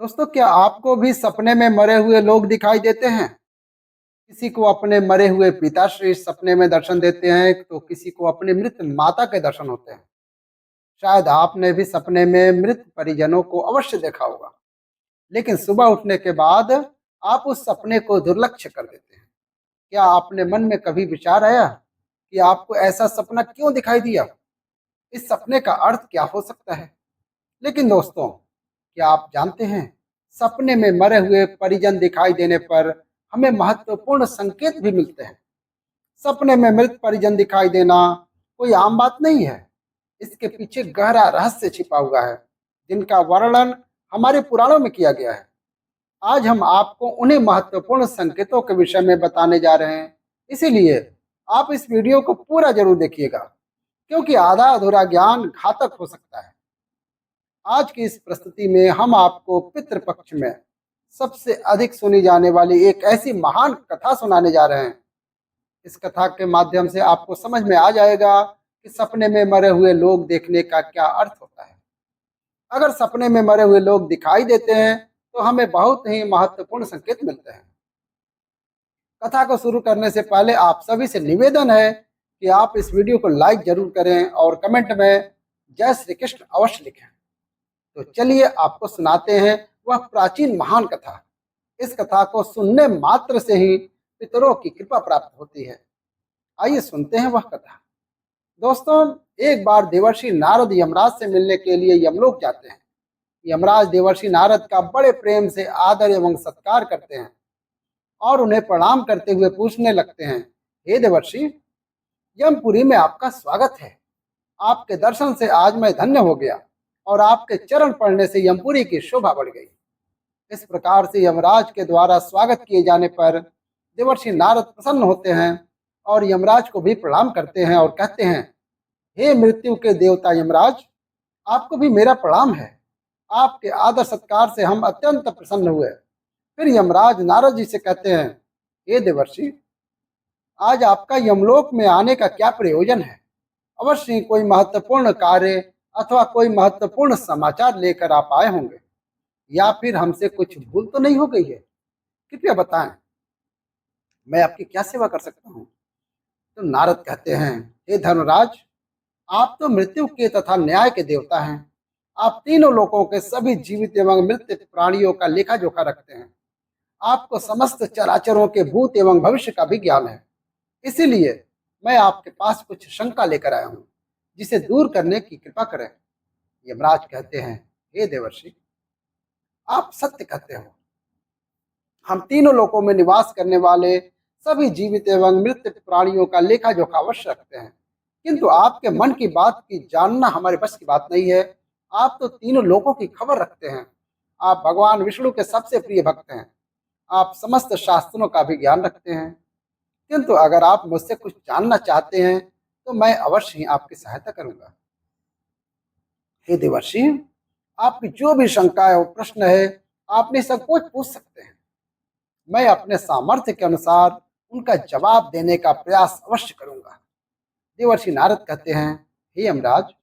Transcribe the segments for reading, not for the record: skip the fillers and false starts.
दोस्तों, क्या आपको भी सपने में मरे हुए लोग दिखाई देते हैं? किसी को अपने मरे हुए पिताश्री सपने में दर्शन देते हैं, तो किसी को अपने मृत माता के दर्शन होते हैं। शायद आपने भी सपने में मृत परिजनों को अवश्य देखा होगा, लेकिन सुबह उठने के बाद आप उस सपने को दुर्लक्ष्य कर देते हैं। क्या आपने मन में कभी विचार आया कि आपको ऐसा सपना क्यों दिखाई दिया? इस सपने का अर्थ क्या हो सकता है? लेकिन दोस्तों, क्या आप जानते हैं, सपने में मरे हुए परिजन दिखाई देने पर हमें महत्वपूर्ण संकेत भी मिलते हैं। सपने में मृत परिजन दिखाई देना कोई आम बात नहीं है। इसके पीछे गहरा रहस्य छिपा हुआ है, जिनका वर्णन हमारे पुराणों में किया गया है। आज हम आपको उन्हीं महत्वपूर्ण संकेतों के विषय में बताने जा रहे हैं। इसीलिए आप इस वीडियो को पूरा जरूर देखिएगा, क्योंकि आधा अधूरा ज्ञान घातक हो सकता है। आज की इस प्रस्तुति में हम आपको पितृपक्ष में सबसे अधिक सुनी जाने वाली एक ऐसी महान कथा सुनाने जा रहे हैं। इस कथा के माध्यम से आपको समझ में आ जाएगा कि सपने में मरे हुए लोग देखने का क्या अर्थ होता है। अगर सपने में मरे हुए लोग दिखाई देते हैं, तो हमें बहुत ही महत्वपूर्ण संकेत मिलते हैं। कथा को शुरू करने से पहले आप सभी से निवेदन है कि आप इस वीडियो को लाइक जरूर करें और कमेंट में जय श्री कृष्ण अवश्य लिखें। तो चलिए आपको सुनाते हैं वह प्राचीन महान कथा। इस कथा को सुनने मात्र से ही पितरों की कृपा प्राप्त होती है। आइए सुनते हैं वह कथा। दोस्तों, एक बार देवर्षि नारद यमराज से मिलने के लिए यमलोक जाते हैं। यमराज देवर्षि नारद का बड़े प्रेम से आदर एवं सत्कार करते हैं और उन्हें प्रणाम करते हुए पूछने लगते हैं, हे देवर्षि, यमपुरी में आपका स्वागत है। आपके दर्शन से आज मैं धन्य हो गया और आपके चरण पड़ने से यमपुरी की शोभा बढ़ गई। इस प्रकार से यमराज के द्वारा स्वागत किए जाने पर देवर्षि नारद प्रसन्न होते हैं और यमराज को भी प्रणाम करते हैं और कहते हैं, हे मृत्यु के देवता यमराज, आपको भी मेरा प्रणाम है। आपके आदर सत्कार से हम अत्यंत प्रसन्न हुए। फिर यमराज नारद जी से कहते हैं, हे देवर्षि, आज आपका यमलोक में आने का क्या प्रयोजन है? अवश्य ही कोई महत्वपूर्ण कार्य अथवा कोई महत्वपूर्ण समाचार लेकर आप आए होंगे, या फिर हमसे कुछ भूल तो नहीं हो गई है? कृपया बताएं, मैं आपकी क्या सेवा कर सकता हूँ? तो नारद कहते हैं, हे धर्मराज, आप तो मृत्यु के तथा न्याय के देवता हैं। आप तीनों लोकों के सभी जीवित एवं मृत प्राणियों का लेखा जोखा रखते हैं। आपको समस्त चराचरों के भूत एवं भविष्य का भी ज्ञान है। इसीलिए मैं आपके पास कुछ शंका लेकर आया हूँ, जिसे दूर करने की कृपा करें। यमराज कहते हैं, हे देवर्षि, आप सत्य कहते हो। हम तीनों लोकों में निवास करने वाले सभी जीवित एवं मृत प्राणियों का लेखा जोखा अवश्य रखते हैं, किंतु आपके मन की बात की जानना हमारे बस की बात नहीं है। आप तो तीनों लोकों की खबर रखते हैं। आप भगवान विष्णु के सबसे प्रिय भक्त हैं। आप समस्त शास्त्रों का भी ज्ञान रखते हैं। किंतु अगर आप मुझसे कुछ जानना चाहते हैं, तो मैं अवश्य ही आपकी सहायता करूंगा। हे देवर्षि, आपकी जो भी शंका है, वो प्रश्न है, आप निसंकोच पूछ सकते हैं। मैं अपने सामर्थ्य के अनुसार उनका जवाब देने का प्रयास अवश्य करूंगा। देवर्षि नारद कहते हैं, हे यमराज,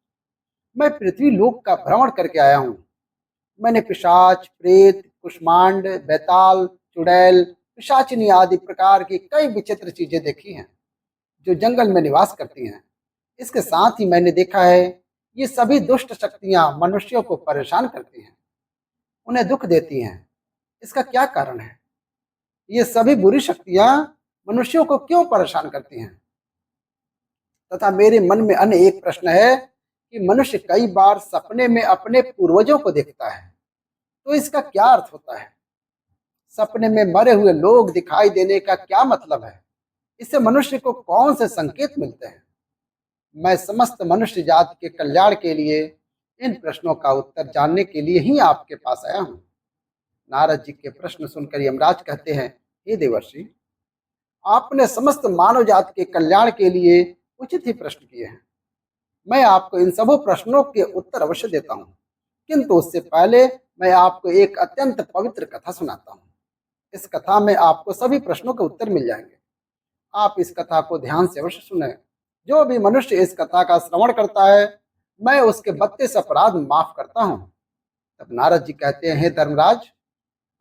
मैं पृथ्वी लोक का भ्रमण करके आया हूँ। मैंने पिशाच, प्रेत, कुष्मांड, बैताल, चुड़ैल, पिशाचिनी आदि प्रकार की कई विचित्र चीजें देखी हैं, जो जंगल में निवास करती हैं। इसके साथ ही मैंने देखा है, ये सभी दुष्ट शक्तियां मनुष्यों को परेशान करती हैं, उन्हें दुख देती हैं। इसका क्या कारण है? ये सभी बुरी शक्तियां मनुष्यों को क्यों परेशान करती हैं? तथा मेरे मन में अन्य एक प्रश्न है कि मनुष्य कई बार सपने में अपने पूर्वजों को देखता है, तो इसका क्या अर्थ होता है? सपने में मरे हुए लोग दिखाई देने का क्या मतलब है? इससे मनुष्य को कौन से संकेत मिलते हैं? मैं समस्त मनुष्य जाति के कल्याण के लिए इन प्रश्नों का उत्तर जानने के लिए ही आपके पास आया हूँ। नारद जी के प्रश्न सुनकर यमराज कहते हैं, हे देवर्षि, आपने समस्त मानव जाति के कल्याण के लिए उचित ही प्रश्न किए हैं। मैं आपको इन सभी प्रश्नों के उत्तर अवश्य देता हूँ, किंतु उससे पहले मैं आपको एक अत्यंत पवित्र कथा सुनाता हूँ। इस कथा में आपको सभी प्रश्नों के उत्तर मिल जाएंगे। आप इस कथा को ध्यान से अवश्य सुने। जो भी मनुष्य इस कथा का श्रवण करता है, मैं उसके 32 अपराध माफ करता हूँ। तब नारद जी कहते हैं, हे धर्मराज,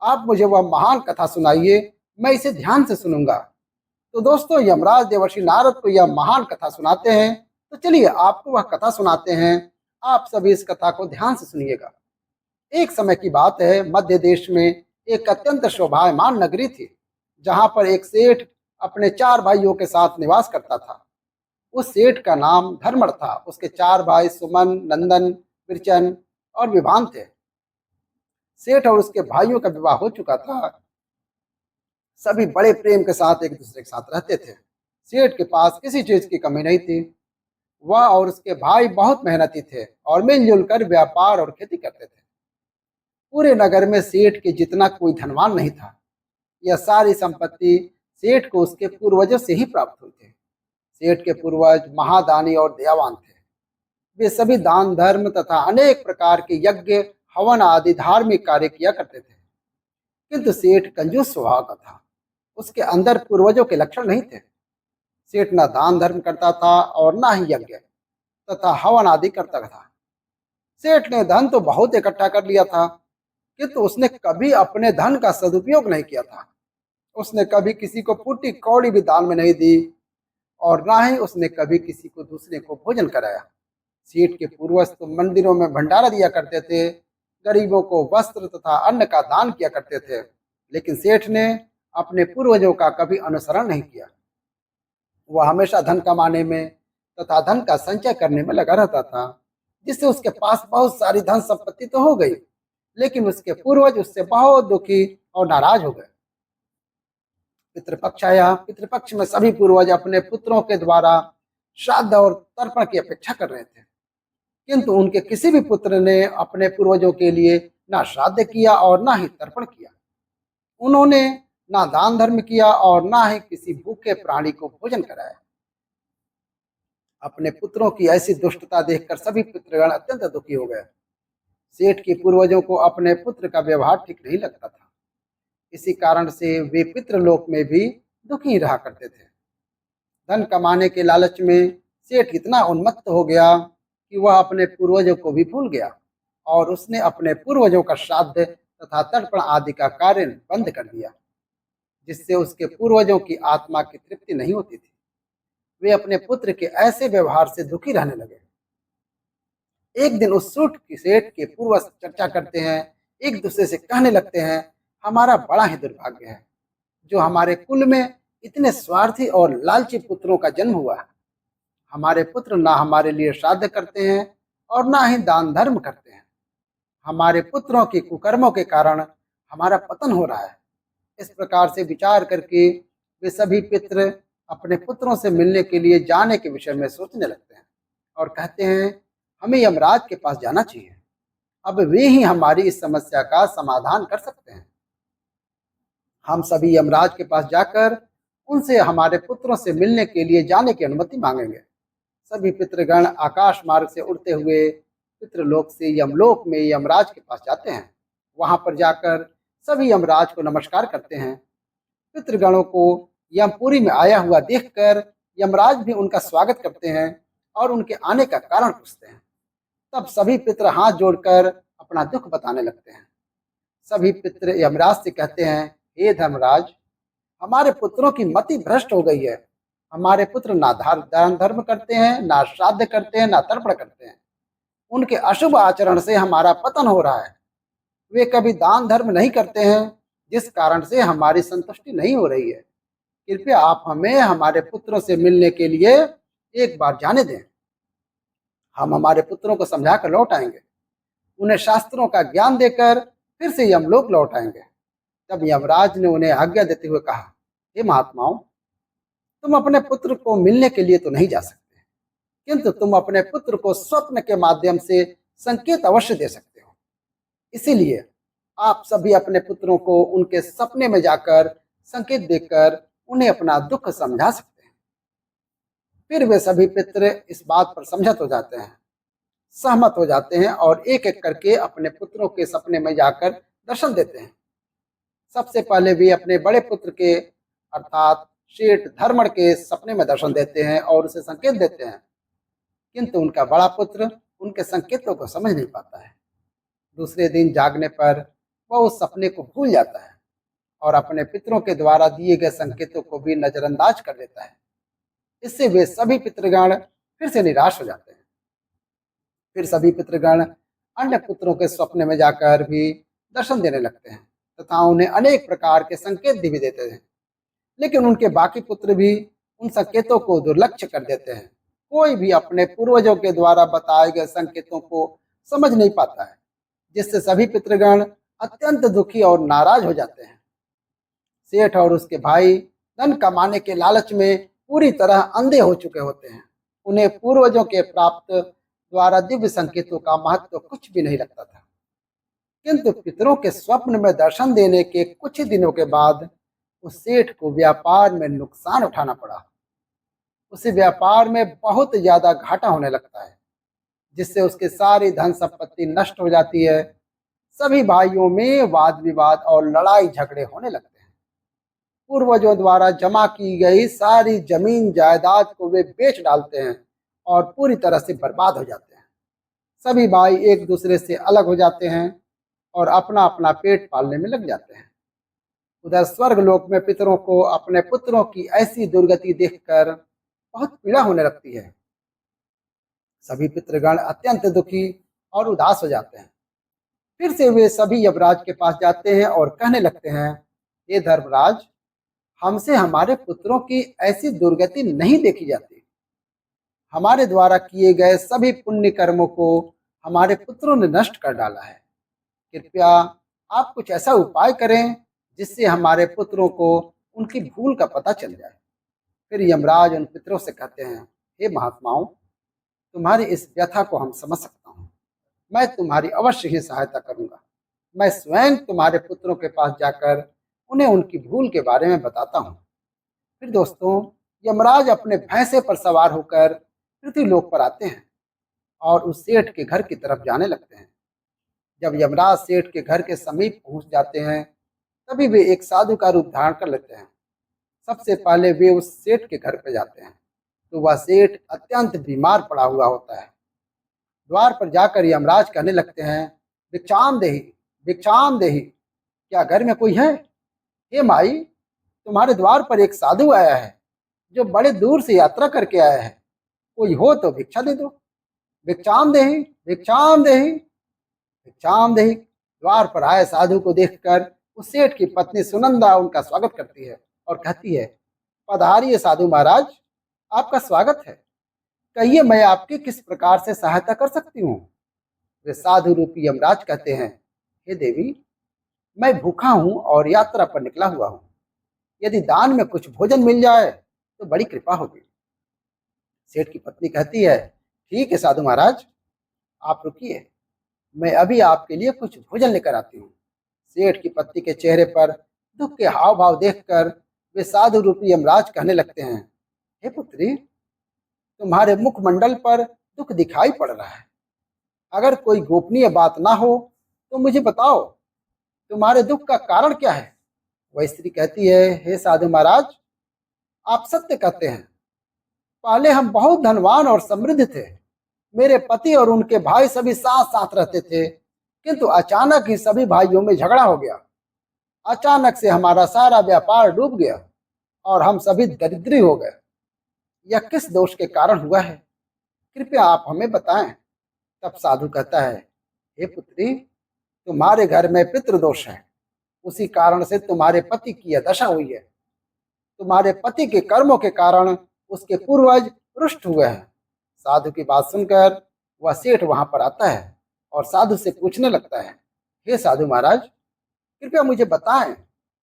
आप मुझे वह महान कथा सुनाइए, मैं इसे ध्यान से सुनूंगा। तो दोस्तों, यमराज देवर्षि नारद को यह महान कथा सुनाते हैं। तो चलिए आपको वह कथा सुनाते हैं, आप सभी इस कथा को ध्यान से सुनिएगा। एक समय की बात है, मध्य देश में एक अत्यंत शोभायमान नगरी थी, जहां पर एक सेठ अपने 4 भाइयों के साथ निवास करता था। उस सेठ का नाम धर्मड़ था। उसके 4 भाई सुमन, नंदन, बिरचन और विभान थे। सेठ और उसके भाइयों का विवाह हो चुका था। सभी बड़े प्रेम के साथ एक दूसरे के साथ रहते थे। सेठ के पास किसी चीज की कमी नहीं थी। वह और उसके भाई बहुत मेहनती थे और मिलजुल कर व्यापार और खेती करते थे। पूरे नगर में सेठ के जितना कोई धनवान नहीं था। यह सारी संपत्ति सेठ को उसके पूर्वजों से ही प्राप्त हुई थी। सेठ के पूर्वज महादानी और दयावान थे। वे सभी दान धर्म तथा अनेक प्रकार के यज्ञ, हवन आदि धार्मिक कार्य किया करते थे। किंतु सेठ कंजूस स्वभाव का था। उसके अंदर पूर्वजों के लक्षण नहीं थे। सेठ न दान धर्म करता था और न ही यज्ञ तथा हवन आदि करता था। सेठ ने धन तो बहुत इकट्ठा कर लिया था, किंतु उसने कभी अपने धन का सदुपयोग नहीं किया था। उसने कभी किसी को फूटी कौड़ी भी दान में नहीं दी और ना ही उसने कभी किसी को दूसरे को भोजन कराया। सेठ के पूर्वज तो मंदिरों में भंडारा दिया करते थे, गरीबों को वस्त्र तथा अन्न का दान किया करते थे, लेकिन सेठ ने अपने पूर्वजों का कभी अनुसरण नहीं किया। वह हमेशा धन कमाने में तथा धन का संचय करने में लगा रहता था, जिससे उसके पास बहुत सारी धन संपत्ति तो हो गई, लेकिन उसके पूर्वज उससे बहुत दुखी और नाराज हो गए। पितृपक्ष आया। पितृपक्ष में सभी पूर्वज अपने पुत्रों के द्वारा श्राद्ध और तर्पण की अपेक्षा कर रहे थे, किंतु उनके किसी भी पुत्र ने अपने पूर्वजों के लिए ना श्राद्ध किया और ना ही तर्पण किया। उन्होंने ना दान धर्म किया और ना ही किसी भूखे प्राणी को भोजन कराया। अपने पुत्रों की ऐसी दुष्टता देखकर सभी पितृगण अत्यंत दुखी हो गए। सेठ के पूर्वजों को अपने पुत्र का व्यवहार ठीक नहीं लगता था। इसी कारण से वे पितृलोक में भी दुखी रहा करते थे। धन कमाने के लालच में सेठ इतना उन्मत्त हो गया कि वह अपने पूर्वजों को भी भूल गया और उसने अपने पूर्वजों का श्राद्ध तथा तर्पण आदि का कार्य बंद कर दिया, जिससे उसके पूर्वजों की आत्मा की तृप्ति नहीं होती थी। वे अपने पुत्र के ऐसे व्यवहार से दुखी रहने लगे। एक दिन उस सेठ के पूर्वज चर्चा करते हैं, एक दूसरे से कहने लगते हैं, हमारा बड़ा ही दुर्भाग्य है जो हमारे कुल में इतने स्वार्थी और लालची पुत्रों का जन्म हुआ है। हमारे पुत्र ना हमारे लिए श्राद्ध करते हैं और ना ही दान धर्म करते हैं। हमारे पुत्रों के कुकर्मों के कारण हमारा पतन हो रहा है। इस प्रकार से विचार करके वे सभी पितृ अपने पुत्रों से मिलने के लिए जाने के विषय में सोचने लगते हैं और कहते हैं, हमें यमराज के पास जाना चाहिए। अब वे ही हमारी इस समस्या का समाधान कर सकते हैं। हम सभी यमराज के पास जाकर उनसे हमारे पुत्रों से मिलने के लिए जाने की अनुमति मांगेंगे। सभी पितृगण आकाश मार्ग से उड़ते हुए पितृलोक से यमलोक में यमराज के पास जाते हैं। वहां पर जाकर सभी यमराज को नमस्कार करते हैं। पितृगणों को यमपुरी में आया हुआ देखकर यमराज भी उनका स्वागत करते हैं और उनके आने का कारण पूछते हैं। तब सभी पितृ हाथ जोड़कर अपना दुख बताने लगते हैं। सभी पितृ यमराज से कहते हैं, हे धर्मराज, हमारे पुत्रों की मति भ्रष्ट हो गई है। हमारे पुत्र ना दान धर्म करते हैं, ना श्राद्ध करते हैं, ना तर्पण करते हैं। उनके अशुभ आचरण से हमारा पतन हो रहा है। वे कभी दान धर्म नहीं करते हैं, जिस कारण से हमारी संतुष्टि नहीं हो रही है। कृपया आप हमें हमारे पुत्रों से मिलने के लिए एक बार जाने दें। हम हमारे पुत्रों को समझाकर लौट आएंगे। उन्हें शास्त्रों का ज्ञान देकर फिर से यमलोक लौट आएंगे। तब यमराज ने उन्हें आज्ञा देते हुए कहा, हे महात्माओं, तुम अपने पुत्र को मिलने के लिए तो नहीं जा सकते, किंतु तुम अपने पुत्र को स्वप्न के माध्यम से संकेत अवश्य दे सकते हो। इसीलिए आप सभी अपने पुत्रों को उनके सपने में जाकर संकेत देकर उन्हें अपना दुख समझा सकते हैं। फिर वे सभी पितृ इस बात पर समझत हो जाते हैं, सहमत हो जाते हैं और एक एक करके अपने पुत्रों के सपने में जाकर दर्शन देते हैं। सबसे पहले वे अपने बड़े पुत्र के अर्थात शेठ धर्मड़ के सपने में दर्शन देते हैं और उसे संकेत देते हैं, किंतु उनका बड़ा पुत्र उनके संकेतों को समझ नहीं पाता है। दूसरे दिन जागने पर वह उस सपने को भूल जाता है और अपने पितरों के द्वारा दिए गए संकेतों को भी नजरअंदाज कर देता है। इससे वे सभी पितृगण फिर से निराश हो जाते हैं। फिर सभी पितृगण अन्य पुत्रों के स्वप्न में जाकर भी दर्शन देने लगते हैं तथा उन्हें अनेक प्रकार के संकेत भी देते हैं, लेकिन उनके बाकी पुत्र भी उन संकेतों को दुर्लक्ष्य कर देते हैं। कोई भी अपने पूर्वजों के द्वारा बताए गए संकेतों को समझ नहीं पाता है, जिससे सभी पितृगण अत्यंत दुखी और नाराज हो जाते हैं। सेठ और उसके भाई धन कमाने के लालच में पूरी तरह अंधे हो चुके होते हैं। उन्हें पूर्वजों के प्राप्त द्वारा दिव्य संकेतों का महत्व कुछ भी नहीं लगता था। किंतु पितरों के स्वप्न में दर्शन देने के कुछ ही दिनों के बाद उस सेठ को व्यापार में नुकसान उठाना पड़ा। उसे व्यापार में बहुत ज्यादा घाटा होने लगता है, जिससे उसकी सारी धन संपत्ति नष्ट हो जाती है। सभी भाइयों में वाद विवाद और लड़ाई झगड़े होने लगते हैं। पूर्वजों द्वारा जमा की गई सारी जमीन जायदाद को वे बेच डालते हैं और पूरी तरह से बर्बाद हो जाते हैं। सभी भाई एक दूसरे से अलग हो जाते हैं और अपना अपना पेट पालने में लग जाते हैं। उधर स्वर्ग लोक में पितरों को अपने पुत्रों की ऐसी दुर्गति देखकर बहुत पीड़ा होने लगती है। सभी पितृगण अत्यंत दुखी और उदास हो जाते हैं। फिर से वे सभी यमराज के पास जाते हैं और कहने लगते हैं, हे धर्मराज, हमसे हमारे पुत्रों की ऐसी दुर्गति नहीं देखी जाती। हमारे द्वारा किए गए सभी पुण्य कर्मों को हमारे पुत्रों ने नष्ट कर डाला है। कृपया आप कुछ ऐसा उपाय करें जिससे हमारे पुत्रों को उनकी भूल का पता चल जाए। फिर यमराज उन पितरों से कहते हैं, हे महात्माओं, तुम्हारी इस व्यथा को हम समझ सकता हूँ। मैं तुम्हारी अवश्य ही सहायता करूंगा। मैं स्वयं तुम्हारे पुत्रों के पास जाकर उन्हें उनकी भूल के बारे में बताता हूँ। फिर दोस्तों, यमराज अपने भैंसे पर सवार होकर पृथ्वीलोक पर आते हैं और उस सेठ के घर की तरफ जाने लगते हैं। जब यमराज सेठ के घर के समीप पहुंच जाते हैं, तभी वे एक साधु का रूप धारण कर लेते हैं। सबसे पहले वे उस सेठ के घर पर जाते हैं तो वह सेठ अत्यंत बीमार पड़ा हुआ होता है। द्वार पर जाकर यमराज कहने लगते हैं, भिक्षाम देहि, भिक्षाम देहि, क्या घर में कोई है? हे माई, तुम्हारे द्वार पर एक साधु आया है जो बड़े दूर से यात्रा करके आया है। कोई हो तो भिक्षा दे दो। भिक्षाम देहि, भिक्षाम देहि, भिक्षाम देहि। द्वार पर आए साधु को देखकर उस सेठ की पत्नी सुनंदा उनका स्वागत करती है और कहती है, पधारिए साधु महाराज, आपका स्वागत है। कहिए, मैं आपकी किस प्रकार से सहायता कर सकती हूँ? वे साधु रूपी यमराज कहते हैं, हे देवी, मैं भूखा हूँ और यात्रा पर निकला हुआ हूँ। यदि दान में कुछ भोजन मिल जाए तो बड़ी कृपा होगी। सेठ की पत्नी कहती है, ठीक है साधु महाराज, आप रुकिए, मैं अभी आपके लिए कुछ भोजन लेकर आती हूँ। सेठ की पत्नी के चेहरे पर दुख के हाव भाव देखकर वे साधु रूपी यमराज कहने लगते हैं, हे पुत्री, तुम्हारे मुखमंडल पर दुख दिखाई पड़ रहा है। अगर कोई गोपनीय बात ना हो तो मुझे बताओ, तुम्हारे दुख का कारण क्या है? वह स्त्री कहती है, हे साधु महाराज, आप सत्य कहते हैं। पहले हम बहुत धनवान और समृद्ध थे। मेरे पति और उनके भाई सभी साथ साथ रहते थे, किंतु अचानक ही सभी भाइयों में झगड़ा हो गया। अचानक से हमारा सारा व्यापार डूब गया और हम सभी दरिद्री हो गए। यह किस दोष के कारण हुआ है? कृपया आप हमें बताएं। तब साधु कहता है, हे पुत्री, तुम्हारे घर में पितृदोष है। उसी कारण से तुम्हारे पति की यह दशा हुई है। तुम्हारे पति के कर्मों के कारण उसके पूर्वज रुष्ट हुए हैं। साधु की बात सुनकर वह सेठ वहां पर आता है और साधु से पूछने लगता है, हे साधु महाराज, कृपया मुझे बताएं,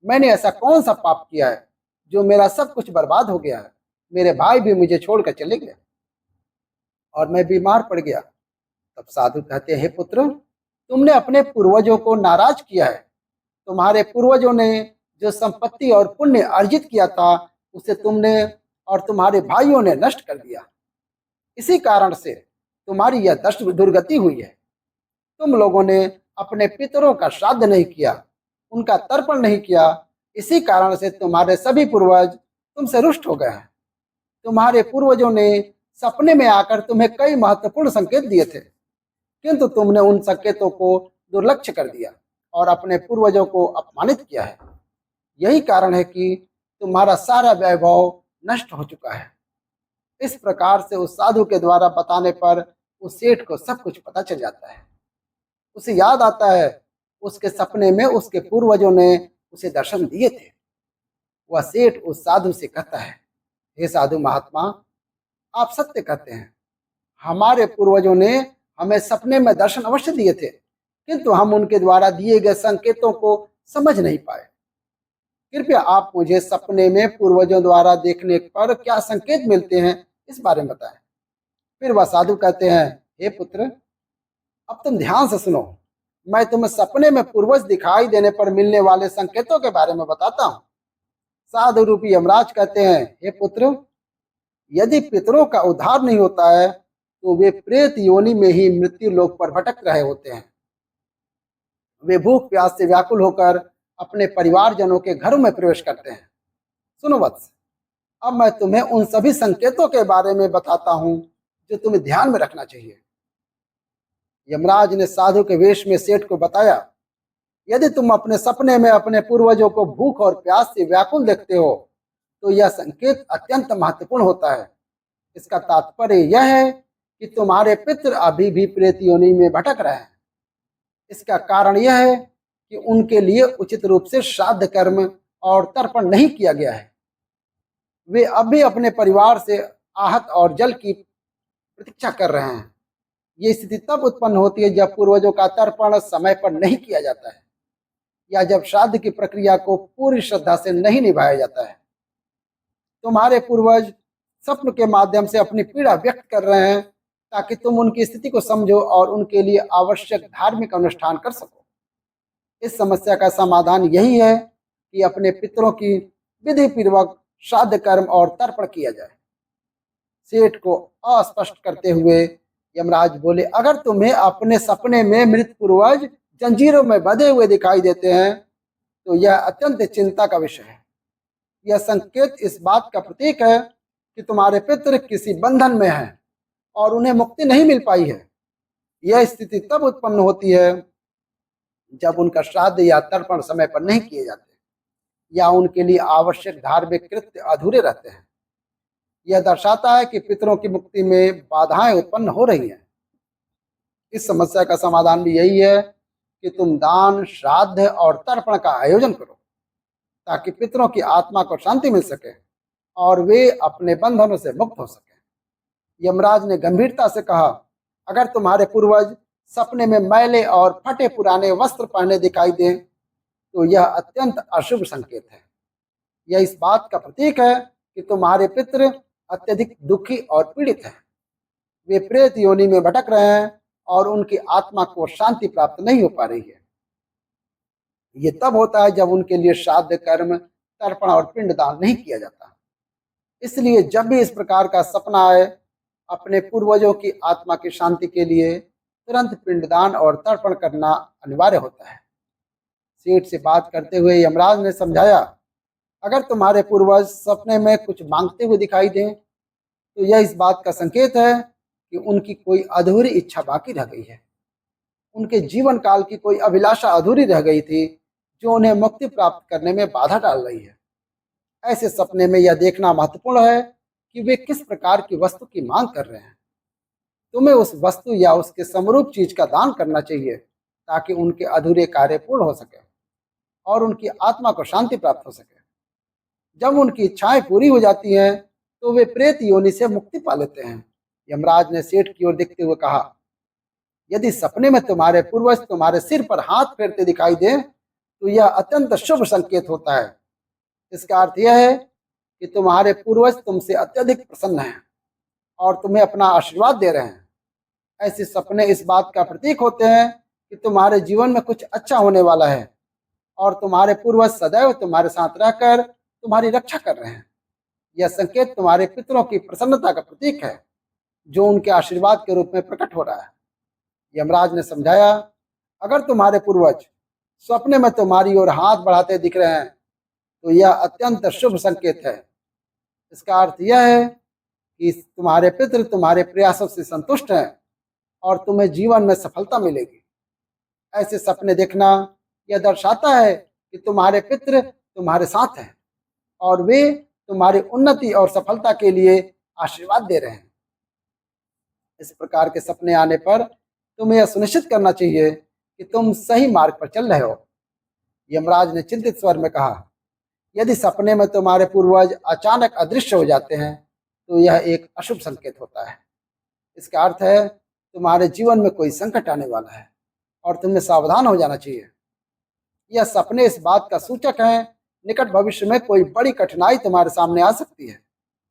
मैंने ऐसा कौन सा पाप किया है जो मेरा सब कुछ बर्बाद हो गया है? मेरे भाई भी मुझे छोड़कर चले गए और मैं बीमार पड़ गया। तब साधु कहते हैं, हे पुत्र, तुमने अपने पूर्वजों को नाराज किया है। तुम्हारे पूर्वजों ने जो संपत्ति और पुण्य अर्जित किया था उसे तुमने और तुम्हारे भाइयों ने नष्ट कर दिया। इसी कारण से तुम्हारी यह दुर्गति हुई है। तुम लोगों ने अपने पितरों का श्राद्ध नहीं किया, उनका तर्पण नहीं किया। इसी कारण से तुम्हारे सभी पूर्वज तुमसे रुष्ट हो गए हैं। तुम्हारे पूर्वजों ने सपने में आकर तुम्हें कई महत्वपूर्ण संकेत दिए थे, किंतु तुमने उन संकेतों को दुर्लक्ष्य कर दिया और अपने पूर्वजों को अपमानित किया है। यही कारण है कि तुम्हारा सारा वैभव नष्ट हो चुका है। इस प्रकार से उस साधु के द्वारा बताने पर उस सेठ को सब कुछ पता चल जाता है। उसे याद आता है उसके सपने में उसके पूर्वजों ने उसे दर्शन दिए थे। वह सेठ उस साधु से कहता है, हे साधु महात्मा, आप सत्य कहते हैं। हमारे पूर्वजों ने हमें सपने में दर्शन अवश्य दिए थे, किंतु हम उनके द्वारा दिए गए संकेतों को समझ नहीं पाए। कृपया आप मुझे सपने में पूर्वजों द्वारा देखने पर क्या संकेत मिलते हैं, इस बारे में बताएं। फिर वह साधु कहते हैं, हे पुत्र, अब तुम ध्यान से सुनो। मैं तुम्हें सपने में पूर्वज दिखाई देने पर मिलने वाले संकेतों के बारे में बताता हूँ। साधु रूपी यमराज कहते हैं, हे पुत्र, यदि पितरों का उद्धार नहीं होता है तो वे प्रेत योनि में ही मृत्यु लोक पर भटक रहे होते हैं। वे भूख प्यास से व्याकुल होकर अपने परिवारजनों के घरों में प्रवेश करते हैं। सुनो वत्स, अब मैं तुम्हें उन सभी संकेतों के बारे में बताता हूँ जो तुम्हें ध्यान में रखना चाहिए। यमराज ने साधु के वेश में सेठ को बताया, यदि तुम अपने सपने में अपने पूर्वजों को भूख और प्यास से व्याकुल देखते हो तो यह संकेत अत्यंत महत्वपूर्ण होता है। इसका तात्पर्य यह है कि तुम्हारे पितृ अभी भी प्रेत योनि में भटक रहे हैं। इसका कारण यह है कि उनके लिए उचित रूप से श्राद्ध कर्म और तर्पण नहीं किया गया है। वे अब भी अपने परिवार से आहत और जल की प्रतीक्षा कर रहे हैं। ये स्थिति तब उत्पन्न होती है जब पूर्वजों का तर्पण समय पर नहीं किया जाता है या जब श्राद्ध की प्रक्रिया को पूरी श्रद्धा से नहीं निभाया जाता है। तुम्हारे पूर्वज स्वप्न के माध्यम से अपनी पीड़ा व्यक्त कर रहे हैं ताकि तुम उनकी स्थिति को समझो और उनके लिए आवश्यक धार्मिक अनुष्ठान कर सको। इस समस्या का समाधान यही है कि अपने पितरों की विधि पूर्वक श्राद्ध कर्म और तर्पण किया जाए। सेठ को अस्पष्ट करते हुए यमराज बोले, अगर तुम्हें अपने सपने में मृत पूर्वज जंजीरों में बंधे हुए दिखाई देते हैं तो यह अत्यंत चिंता का विषय है। यह संकेत इस बात का प्रतीक है कि तुम्हारे पितृ किसी बंधन में हैं और उन्हें मुक्ति नहीं मिल पाई है। यह स्थिति तब उत्पन्न होती है जब उनका श्राद्ध या तर्पण समय पर नहीं किए जाते या उनके लिए आवश्यक धार्मिक कृत्य अधूरे रहते हैं। यह दर्शाता है कि पितरों की मुक्ति में बाधाएं उत्पन्न हो रही हैं। इस समस्या का समाधान भी यही है कि तुम दान, श्राद्ध और तर्पण का आयोजन करो ताकि पितरों की आत्मा को शांति मिल सके और वे अपने बंधनों से मुक्त हो सके। यमराज ने गंभीरता से कहा, अगर तुम्हारे पूर्वज सपने में मैले और फटे पुराने वस्त्र पहने दिखाई दें तो यह अत्यंत अशुभ संकेत है। यह इस बात का प्रतीक है कि तुम्हारे पितृ अत्यधिक दुखी और पीड़ित हैं। वे प्रेत योनि में भटक रहे हैं और उनकी आत्मा को शांति प्राप्त नहीं हो पा रही है। ये तब होता है जब उनके लिए श्राद्ध कर्म, तर्पण और पिंडदान नहीं किया जाता। इसलिए जब भी इस प्रकार का सपना आए, अपने पूर्वजों की आत्मा की शांति के लिए तुरंत पिंडदान और तर्पण करना अनिवार्य होता है। सेठ से बात करते हुए यमराज ने समझाया, अगर तुम्हारे पूर्वज सपने में कुछ मांगते हुए दिखाई दें तो यह इस बात का संकेत है कि उनकी कोई अधूरी इच्छा बाकी रह गई है। उनके जीवन काल की कोई अभिलाषा अधूरी रह गई थी जो उन्हें मुक्ति प्राप्त करने में बाधा डाल रही है। ऐसे सपने में यह देखना महत्वपूर्ण है कि वे किस प्रकार की वस्तु की मांग कर रहे हैं। तुम्हें उस वस्तु या उसके समरूप चीज का दान करना चाहिए ताकि उनके अधूरे कार्य पूर्ण हो सके और उनकी आत्मा को शांति प्राप्त हो सके। जब उनकी इच्छाएं पूरी हो जाती हैं तो वे प्रेत योनि से मुक्ति पा लेते हैं। यमराज ने सेठ की ओर देखते हुए कहा, यदि सपने में तुम्हारे पूर्वज तुम्हारे सिर पर हाथ फेरते दिखाई दे तो यह अत्यंत शुभ संकेत होता है। इसका अर्थ यह है कि तुम्हारे पूर्वज तुमसे अत्यधिक प्रसन्न हैं और तुम्हें अपना आशीर्वाद दे रहे हैं। ऐसे सपने इस बात का प्रतीक होते हैं कि तुम्हारे जीवन में कुछ अच्छा होने वाला है और तुम्हारे पूर्वज सदैव तुम्हारे साथ रहकर तुम्हारी रक्षा कर रहे हैं। यह संकेत तुम्हारे पितरों की प्रसन्नता का प्रतीक है जो उनके आशीर्वाद के रूप में प्रकट हो रहा है। यमराज ने समझाया, अगर तुम्हारे पूर्वज सपने में तुम्हारी ओर हाथ बढ़ाते दिख रहे हैं तो यह अत्यंत शुभ संकेत है। इसका अर्थ यह है कि तुम्हारे पितृ तुम्हारे प्रयासों से संतुष्ट हैं और तुम्हें जीवन में सफलता मिलेगी। ऐसे सपने देखना यह दर्शाता है कि तुम्हारे पितृ तुम्हारे साथ हैं और वे तुम्हारी उन्नति और सफलता के लिए आशीर्वाद दे रहे हैं। इस प्रकार के सपने आने पर तुम्हें यह सुनिश्चित करना चाहिए कि तुम सही मार्ग पर चल रहे हो। यमराज ने चिंतित स्वर में कहा, यदि सपने में तुम्हारे पूर्वज अचानक अदृश्य हो जाते हैं तो यह एक अशुभ संकेत होता है। इसका अर्थ है तुम्हारे जीवन में कोई संकट आने वाला है और तुम्हें सावधान हो जाना चाहिए। यह सपने इस बात का सूचक हैं निकट भविष्य में कोई बड़ी कठिनाई तुम्हारे सामने आ सकती है।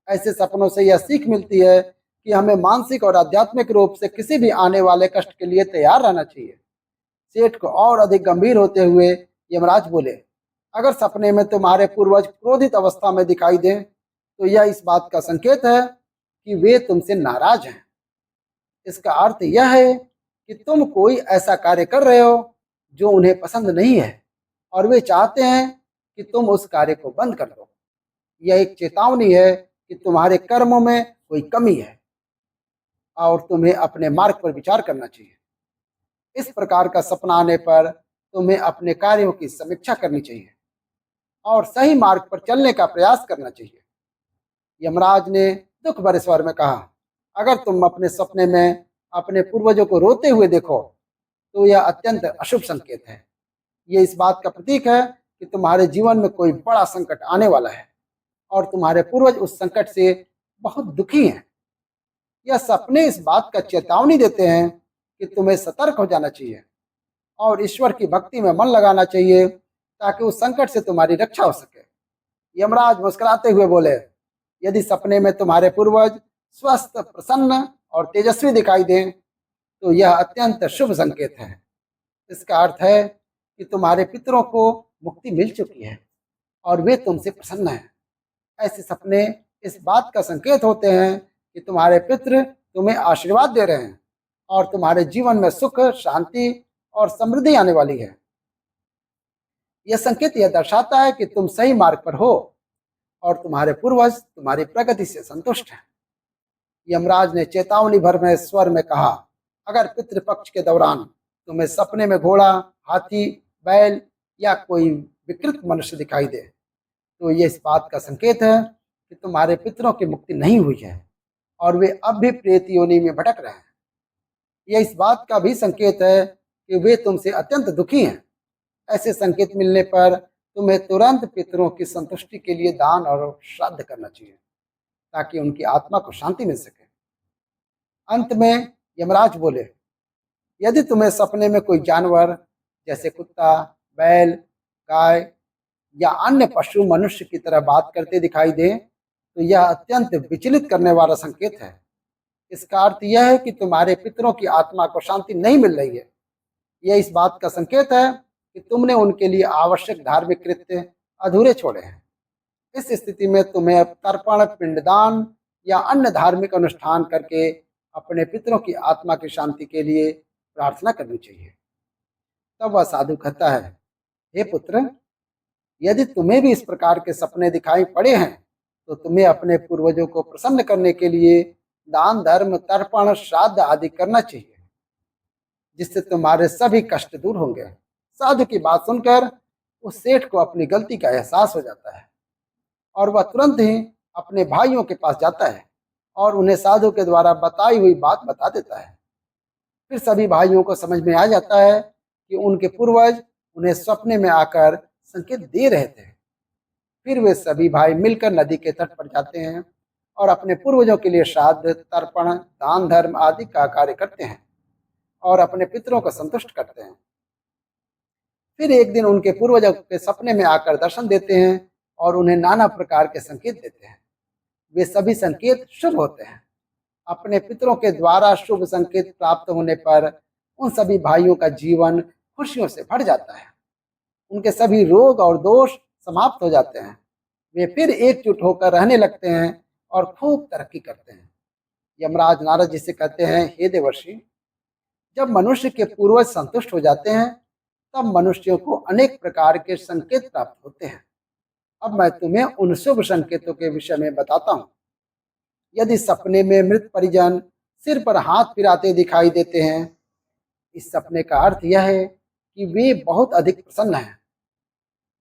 ऐसे सपनों से यह सीख मिलती है कि हमें मानसिक और आध्यात्मिक रूप से किसी भी आने वाले कष्ट के लिए तैयार रहना चाहिए। सेठ को और अधिक गंभीर होते हुए यमराज बोले, अगर सपने में तुम्हारे पूर्वज क्रोधित अवस्था में दिखाई दें तो यह इस बात का संकेत है कि वे तुमसे नाराज हैं। इसका अर्थ यह है कि तुम कोई ऐसा कार्य कर रहे हो जो उन्हें पसंद नहीं है और वे चाहते हैं कि तुम उस कार्य को बंद कर दो। यह एक चेतावनी है कि तुम्हारे कर्मों में कोई कमी है और तुम्हें अपने मार्ग पर विचार करना चाहिए। इस प्रकार का सपना आने पर तुम्हें अपने कार्यों की समीक्षा करनी चाहिए और सही मार्ग पर चलने का प्रयास करना चाहिए। यमराज ने दुख भरे स्वर में कहा, अगर तुम अपने सपने में अपने पूर्वजों को रोते हुए देखो तो यह अत्यंत अशुभ संकेत है। यह इस बात का प्रतीक है कि तुम्हारे जीवन में कोई बड़ा संकट आने वाला है और तुम्हारे पूर्वज उस संकट से बहुत दुखी हैं। यह सपने इस बात का चेतावनी देते हैं कि तुम्हें सतर्क हो जाना चाहिए और ईश्वर की भक्ति में मन लगाना चाहिए ताकि उस संकट से तुम्हारी रक्षा हो सके। यमराज मुस्कुराते हुए बोले, यदि सपने में तुम्हारे पूर्वज स्वस्थ, प्रसन्न और तेजस्वी दिखाई दें तो यह अत्यंत शुभ संकेत है। इसका अर्थ है कि तुम्हारे पितरों को मुक्ति मिल चुकी है और वे तुमसे प्रसन्न हैं। ऐसे सपने इस बात का संकेत होते हैं कि तुम्हारे पितृ तुम्हें आशीर्वाद दे रहे हैं और तुम्हारे जीवन में सुख, शांति और समृद्धि आने वाली है। यह संकेत यह दर्शाता है कि तुम सही मार्ग पर हो और तुम्हारे पूर्वज तुम्हारी प्रगति से संतुष्ट हैं। यमराज ने चेतावनी भर में स्वर में कहा, अगर पितृपक्ष के दौरान तुम्हें सपने में घोड़ा, हाथी, बैल या कोई विकृत मनुष्य दिखाई दे तो यह इस बात का संकेत है कि तुम्हारे पितरों की मुक्ति नहीं हुई है और वे अब भी प्रेत योनि में भटक रहे हैं। यह इस बात का भी संकेत है कि वे तुमसे अत्यंत दुखी हैं। ऐसे संकेत मिलने पर तुम्हें तुरंत पितरों की संतुष्टि के लिए दान और श्राद्ध करना चाहिए ताकि उनकी आत्मा को शांति मिल सके। अंत में यमराज बोले, यदि तुम्हें सपने में कोई जानवर जैसे कुत्ता, बैल, गाय या अन्य पशु मनुष्य की तरह बात करते दिखाई दे तो यह अत्यंत विचलित करने वाला संकेत है। इसका अर्थ यह है कि तुम्हारे पितरों की आत्मा को शांति नहीं मिल रही है। यह इस बात का संकेत है कि तुमने उनके लिए आवश्यक धार्मिक कृत्य अधूरे छोड़े हैं। इस स्थिति में तुम्हें तर्पण, पिंडदान या अन्य धार्मिक अनुष्ठान करके अपने पितरों की आत्मा की शांति के लिए प्रार्थना करनी चाहिए। तब वह साधु कहता है, हे पुत्र, यदि तुम्हें भी इस प्रकार के सपने दिखाई पड़े हैं तो तुम्हें अपने पूर्वजों को प्रसन्न करने के लिए दान, धर्म, तर्पण, श्राद्ध आदि करना चाहिए, जिससे तुम्हारे सभी कष्ट दूर होंगे। साधु की बात सुनकर उस सेठ को अपनी गलती का एहसास हो जाता है और वह तुरंत ही अपने भाइयों के पास जाता है और उन्हें साधु के द्वारा बताई हुई बात बता देता है। फिर सभी भाइयों को समझ में आ जाता है कि उनके पूर्वज उन्हें सपने में आकर संकेत दे रहे थे। फिर वे सभी भाई मिलकर नदी के तट पर जाते हैं और अपने पूर्वजों के लिए श्राद्ध, तर्पण, दान, धर्म आदि का कार्य करते हैं और अपने पितरों को संतुष्ट करते हैं। फिर एक दिन उनके पूर्वजों के सपने में आकर दर्शन देते हैं और उन्हें नाना प्रकार के संकेत देते हैं। वे सभी संकेत शुभ होते हैं। अपने पितरों के द्वारा शुभ संकेत प्राप्त होने पर उन सभी भाइयों का जीवन खुशियों से भर जाता है। उनके सभी रोग और दोष समाप्त हो जाते हैं। वे फिर एकजुट होकर रहने लगते हैं और खूब तरक्की करते हैं। यमराज नारद जी से कहते हैं, हे देवर्षि, जब मनुष्य के पूर्वज संतुष्ट हो जाते हैं तब मनुष्यों को अनेक प्रकार के संकेत प्राप्त होते हैं। अब मैं तुम्हें उन शुभ संकेतों के विषय में बताता हूँ। यदि सपने में मृत परिजन सिर पर हाथ फिराते दिखाई देते हैं, इस सपने का अर्थ यह है कि वे बहुत अधिक प्रसन्न हैं।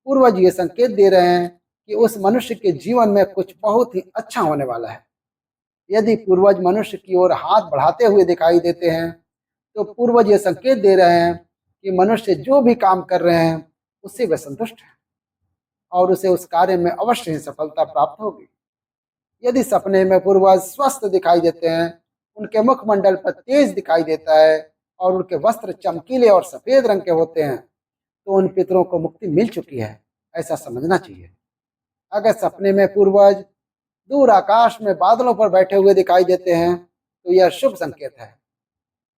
पूर्वज ये संकेत दे रहे हैं कि उस मनुष्य के जीवन में कुछ बहुत ही अच्छा होने वाला है। यदि पूर्वज मनुष्य की ओर हाथ बढ़ाते हुए दिखाई देते हैं, तो पूर्वज ये संकेत दे रहे हैं कि मनुष्य जो भी काम कर रहे हैं उससे वे संतुष्ट हैं और उसे उस कार्य में अवश्य ही सफलता प्राप्त होगी। यदि सपने में पूर्वज स्वस्थ दिखाई देते हैं, उनके मुखमंडल पर तेज दिखाई देता है और उनके वस्त्र चमकीले और सफेद रंग के होते हैं, तो उन पितरों को मुक्ति मिल चुकी है, ऐसा समझना चाहिए। अगर सपने में पूर्वज दूर आकाश में बादलों पर बैठे हुए दिखाई देते हैं, तो यह शुभ संकेत है।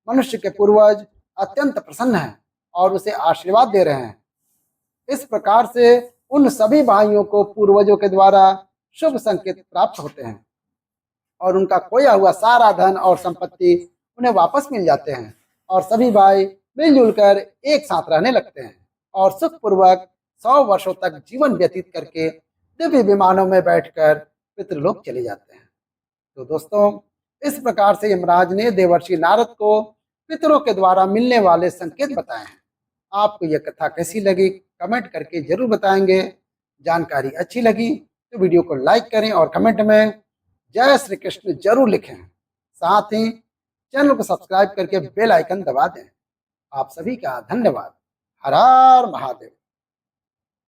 मनुष्य के पूर्वज अत्यंत प्रसन्न हैं और उसे आशीर्वाद दे रहे हैं। इस प्रकार से उन सभी भाइयों को पूर्वजों के द्वारा शुभ संकेत प्राप्त होते हैं और उनका खोया हुआ सारा धन और संपत्ति उन्हें वापस मिल जाते हैं और सभी भाई मिलजुल कर एक साथ रहने लगते हैं और सुखपूर्वक 100 वर्षों तक जीवन व्यतीत करके दिव्य विमानों में बैठकर पितृलोक चले जाते हैं। तो दोस्तों, इस प्रकार से यमराज ने देवर्षि नारद को पितरों के द्वारा मिलने वाले संकेत बताए हैं। आपको यह कथा कैसी लगी कमेंट करके जरूर बताएंगे। जानकारी अच्छी लगी तो वीडियो को लाइक करें और कमेंट में जय श्री कृष्ण जरूर लिखें। साथ ही चैनल को सब्सक्राइब करके बेल आइकन दबा दें। आप सभी का धन्यवाद। हर हर महादेव।